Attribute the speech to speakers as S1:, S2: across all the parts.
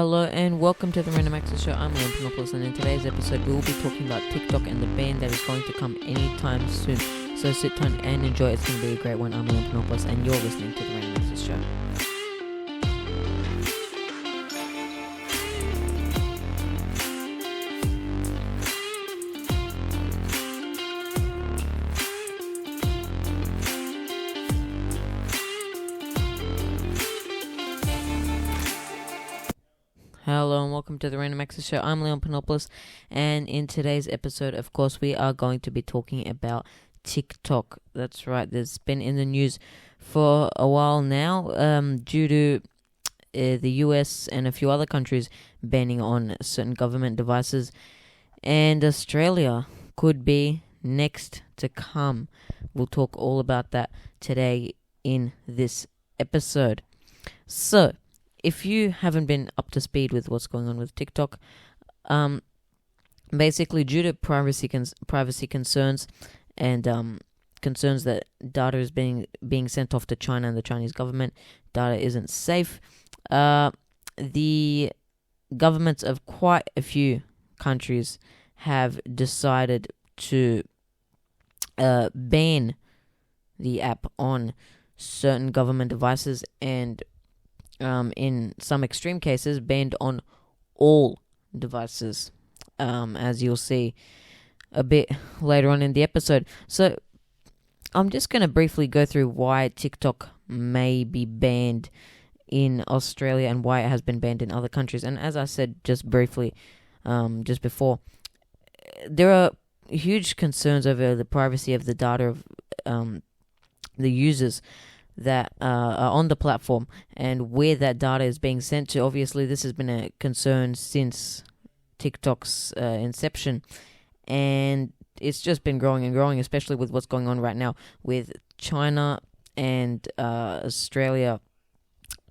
S1: Hello and welcome to the Random Access Show. I'm Leon Panopoulos, and in today's episode we will be talking about TikTok and the ban that is going to come anytime soon. So sit tight and enjoy. It's going to be a great one. I'm Leon Panopoulos and you're listening to the Random Access Show. Hello and welcome to the Random Access Show. I'm Leon Panopoulos, and in today's episode, of course, we are going to be talking about TikTok. That's right, there's been in the news for a while now due to the US and a few other countries banning on certain government devices, and Australia could be next to come. We'll talk all about that today in this episode. So, if you haven't been up to speed with what's going on with TikTok, basically due to privacy concerns and concerns that data is being sent off to China and the Chinese government, data isn't safe. The governments of quite a few countries have decided to ban the app on certain government devices and in some extreme cases, banned on all devices, as you'll see a bit later on in the episode. So, I'm just going to briefly go through why TikTok may be banned in Australia and why it has been banned in other countries. And as I said just briefly, just before, there are huge concerns over the privacy of the data of the users that are on the platform and where that data is being sent to. Obviously, this has been a concern since TikTok's inception, and it's just been growing and growing, especially with what's going on right now with China and Australia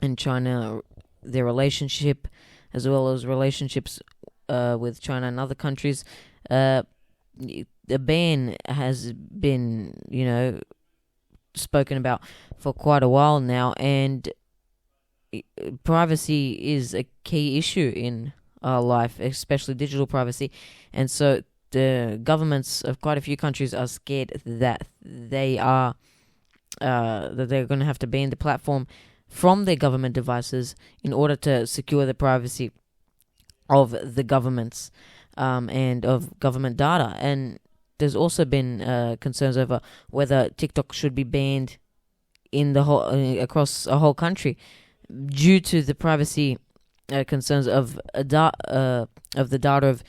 S1: and China, their relationship, as well as relationships with China and other countries. The ban has been, spoken about for quite a while now, and privacy is a key issue in our life, especially digital privacy, and so the governments of quite a few countries are scared that they're going to have to ban the platform from their government devices in order to secure the privacy of the governments and of government data. And there's also been concerns over whether TikTok should be banned in the whole across a whole country due to the privacy concerns of the data of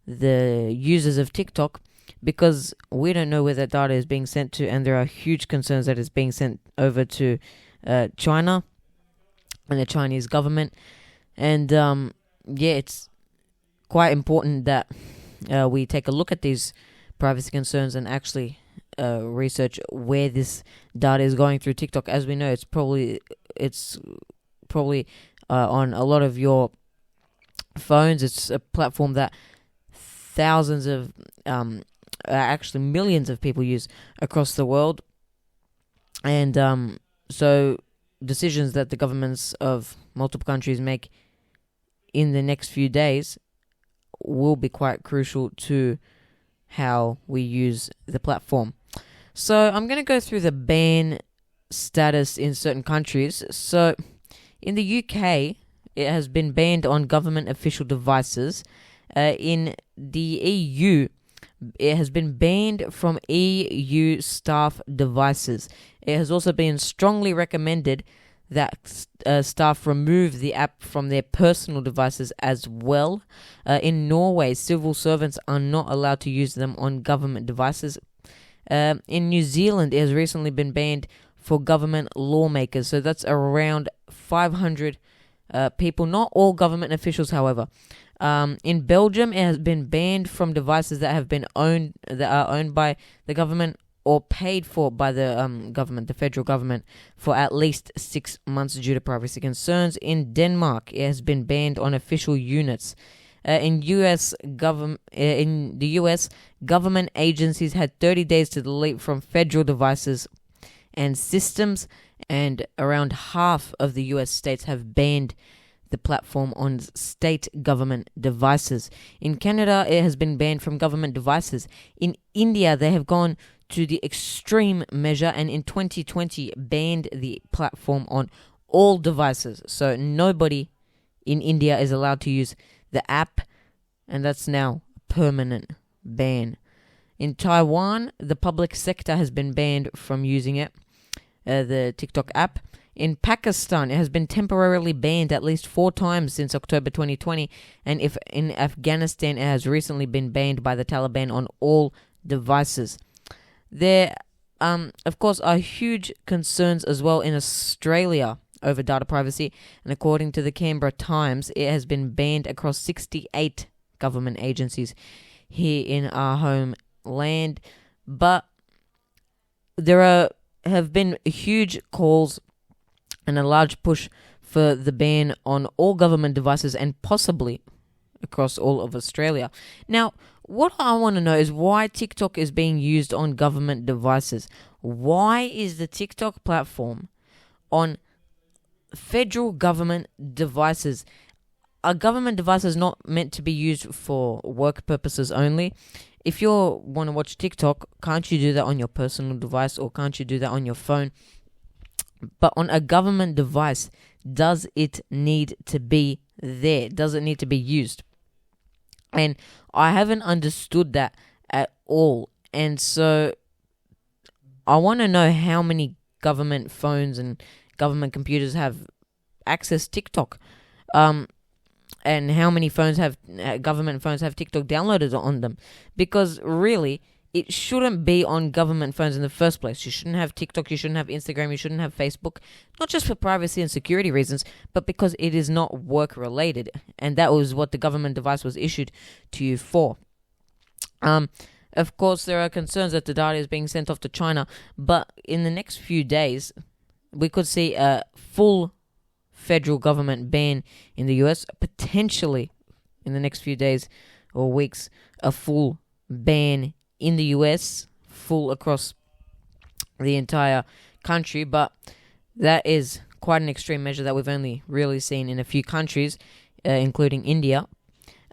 S1: the users of TikTok, because we don't know where that data is being sent to, and there are huge concerns that it's being sent over to China and the Chinese government. And it's quite important that we take a look at these privacy concerns and actually research where this data is going through TikTok. As we know, it's probably on a lot of your phones. It's a platform that thousands of, actually millions of people use across the world, and so decisions that the governments of multiple countries make in the next few days will be quite crucial to how we use the platform. So I'm going to go through the ban status in certain countries. So in the UK, it has been banned on government official devices. In the EU, it has been banned from EU staff devices. It has also been strongly recommended that staff remove the app from their personal devices as well. In Norway, civil servants are not allowed to use them on government devices. In New Zealand, it has recently been banned for government lawmakers. So that's around 500 people, not all government officials, however. In Belgium, it has been banned from devices that are owned by the government or paid for by the government, the federal government, for at least 6 months due to privacy concerns. In Denmark, it has been banned on official units. In the US, government agencies had 30 days to delete from federal devices and systems, and around half of the US states have banned the platform on state government devices. In Canada, it has been banned from government devices. In India, they have gone to the extreme measure and in 2020 banned the platform on all devices. So nobody in India is allowed to use the app, and that's now a permanent ban. In Taiwan, the public sector has been banned from using it, the TikTok app. In Pakistan, it has been temporarily banned at least 4 times since October 2020. And if in Afghanistan, it has recently been banned by the Taliban on all devices. There, of course, are huge concerns as well in Australia over data privacy. And according to the Canberra Times, it has been banned across 68 government agencies here in our homeland. But there have been huge calls and a large push for the ban on all government devices and possibly across all of Australia. Now, what I want to know is why TikTok is being used on government devices. Why is the TikTok platform on federal government devices? A government device is not meant to be used for work purposes only. If you want to watch TikTok, can't you do that on your personal device, or can't you do that on your phone? But on a government device, does it need to be there? Does it need to be used? And I haven't understood that at all. And so I want to know how many government phones and government computers have access to TikTok. And how many phones have government phones have TikTok downloaded on them? Because really, it shouldn't be on government phones in the first place. You shouldn't have TikTok, you shouldn't have Instagram, you shouldn't have Facebook, not just for privacy and security reasons, but because it is not work-related. And that was what the government device was issued to you for. Of course, there are concerns that the data is being sent off to China, but in the next few days, we could see a full federal government ban in the US, potentially in the next few days or weeks, a full ban in the US, full across the entire country. But that is quite an extreme measure that we've only really seen in a few countries, including India.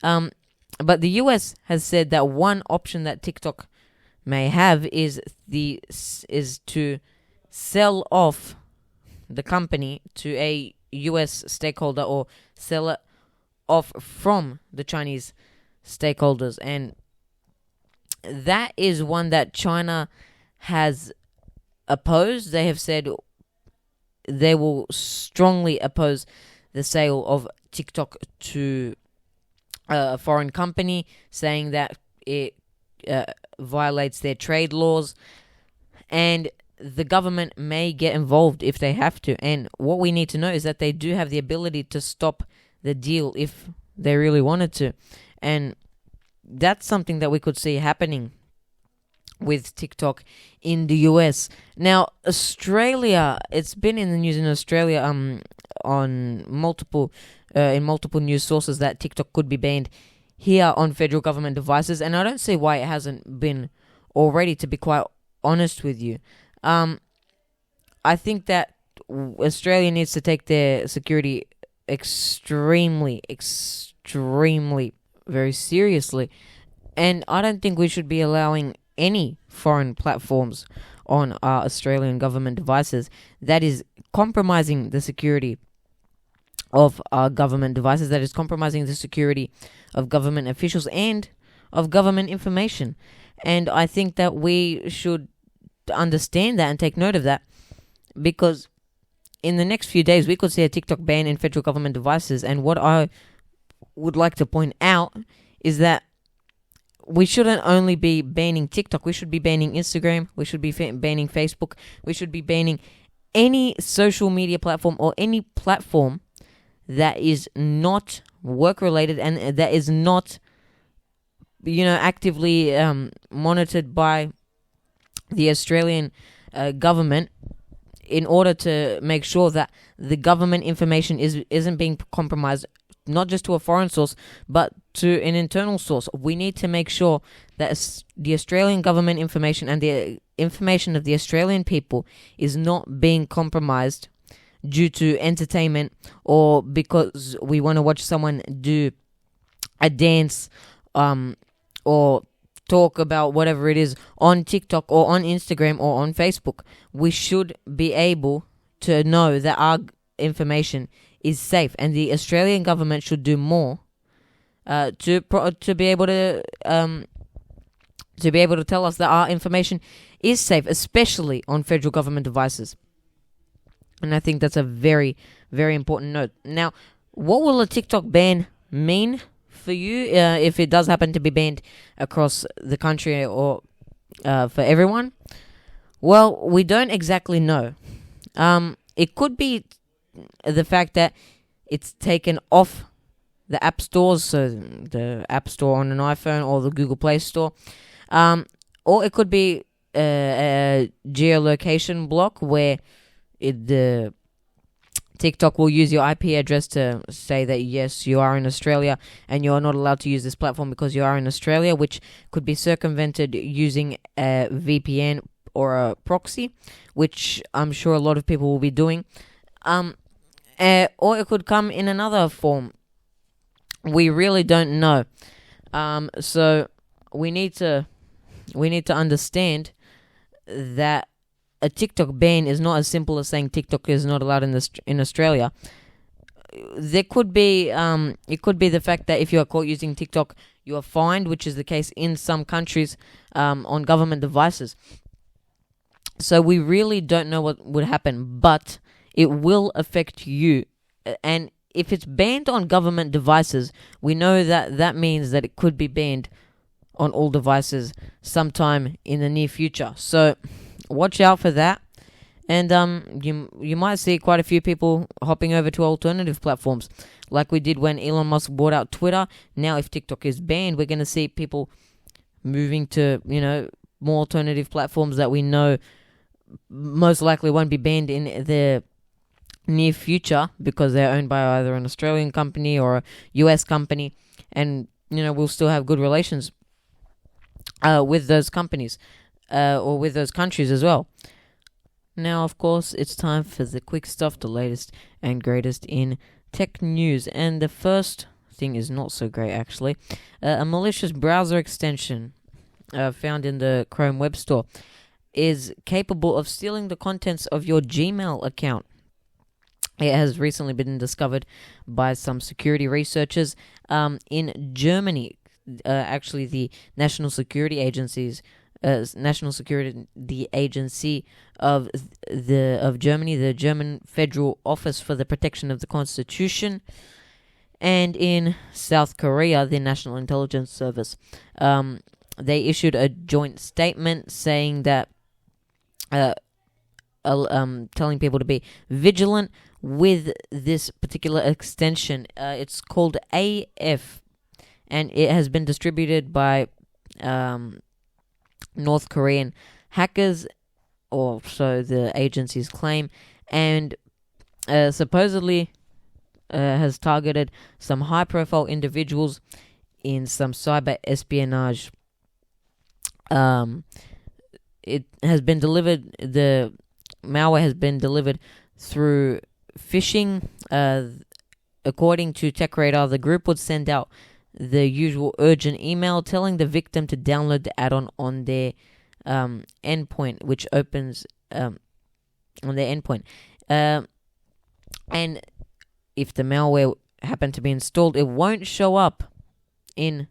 S1: But the US has said that one option that TikTok may have is to sell off the company to a US stakeholder, or sell it off from the Chinese stakeholders. And that is one that China has opposed. They have said they will strongly oppose the sale of TikTok to a foreign company, saying that it violates their trade laws, and the government may get involved if they have to. And what we need to know is that they do have the ability to stop the deal if they really wanted to. And that's something that we could see happening with TikTok in the US. Now, Australia, it's been in the news in Australia on multiple news sources that TikTok could be banned here on federal government devices, and I don't see why it hasn't been already, to be quite honest with you. I think that Australia needs to take their security extremely very seriously, and I don't think we should be allowing any foreign platforms on our Australian government devices that is compromising the security of our government devices, that is compromising the security of government officials and of government information. And I think that we should understand that and take note of that, because in the next few days we could see a TikTok ban in federal government devices. And what I would like to point out is that we shouldn't only be banning TikTok. We should be banning Instagram. We should be banning Facebook. We should be banning any social media platform or any platform that is not work-related and that is not, actively monitored by the Australian government, in order to make sure that the government information isn't being compromised, not just to a foreign source, but to an internal source. We need to make sure that the Australian government information and the information of the Australian people is not being compromised due to entertainment, or because we want to watch someone do a dance, or talk about whatever it is on TikTok or on Instagram or on Facebook. We should be able to know that our information is safe, and the Australian government should do more to be able to tell us that our information is safe, especially on federal government devices. And I think that's a very, very important note. Now, what will a TikTok ban mean for you if it does happen to be banned across the country, or for everyone? Well, we don't exactly know. It could be the fact that it's taken off the app stores, so the App Store on an iPhone or the Google Play Store. Or it could be a geolocation block where the TikTok will use your IP address to say that yes, you are in Australia and you're not allowed to use this platform because you are in Australia, which could be circumvented using a VPN or a proxy, which I'm sure a lot of people will be doing. Or it could come in another form. We really don't know. So we need to understand that a TikTok ban is not as simple as saying TikTok is not allowed in Australia. There could be it could be the fact that if you are caught using TikTok, you are fined, which is the case in some countries on government devices. So we really don't know what would happen, but it will affect you. And if it's banned on government devices, we know that means that it could be banned on all devices sometime in the near future. So watch out for that. And you might see quite a few people hopping over to alternative platforms, like we did when Elon Musk bought out Twitter. Now, if TikTok is banned, we're going to see people moving to, more alternative platforms that we know most likely won't be banned in the near future because they're owned by either an Australian company or a US company, and we'll still have good relations with those companies or with those countries as well. Now, of course, it's time for the quick stuff, the latest and greatest in tech news. And the first thing is not so great, actually. A malicious browser extension found in the Chrome Web Store is capable of stealing the contents of your Gmail account. It has recently been discovered by some security researchers in Germany. Actually, the National Security Agency of Germany, the German Federal Office for the Protection of the Constitution, and in South Korea, the National Intelligence Service. They issued a joint statement saying that telling people to be vigilant with this particular extension. It's called AF, and it has been distributed by North Korean hackers, or so the agencies claim, and supposedly has targeted some high-profile individuals in some cyber espionage. It has been delivered. The malware has been delivered through phishing. According to TechRadar, the group would send out the usual urgent email telling the victim to download the add-on on their endpoint, which opens on their endpoint. And if the malware happened to be installed, it won't show up in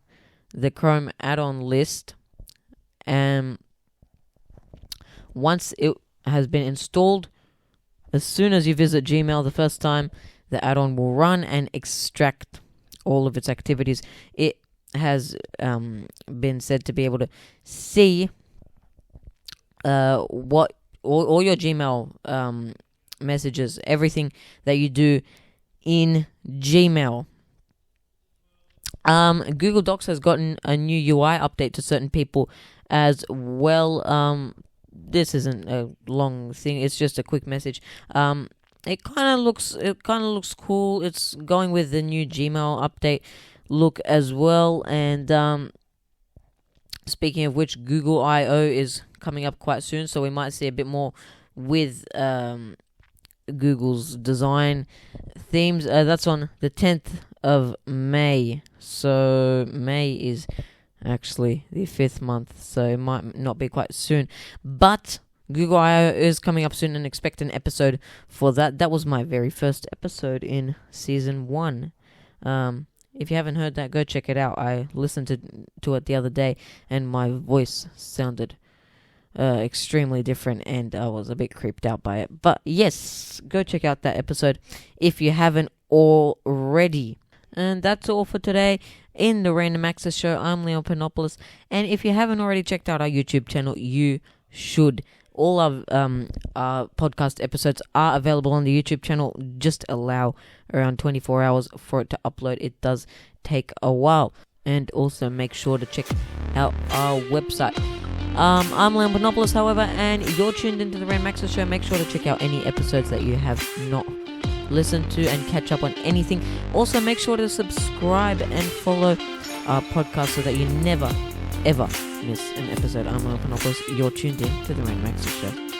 S1: the Chrome add-on list. Once it has been installed, as soon as you visit Gmail the first time, the add-on will run and extract all of its activities. It has been said to be able to see what all your Gmail messages, everything that you do in Gmail. Google Docs has gotten a new UI update to certain people as well. This isn't a long thing; it's just a quick message. It kind of looks cool. It's going with the new Gmail update look as well. And speaking of which, Google I/O is coming up quite soon, so we might see a bit more with Google's design themes. That's on the 10th of May. So May is actually the 5th month, so it might not be quite soon. But Google I/O is coming up soon, and expect an episode for that. That was my very first episode in season 1. If you haven't heard that, go check it out. I listened to it the other day, and my voice sounded extremely different, and I was a bit creeped out by it. But yes, go check out that episode if you haven't already. And that's all for today in the Random Access Show. I'm Leon Panopoulos, and if you haven't already checked out our YouTube channel, you should. All of our podcast episodes are available on the YouTube channel. Just allow around 24 hours for it to upload. It does take a while. And also make sure to check out our website. I'm Leon Panopoulos, however, and you're tuned into the Random Access Show. Make sure to check out any episodes that you have not listened to and catch up on anything. Also, make sure to subscribe and follow our podcast so that you never, ever miss an episode. I'm Leon Panopoulos. You're tuned in to the Random Access Show.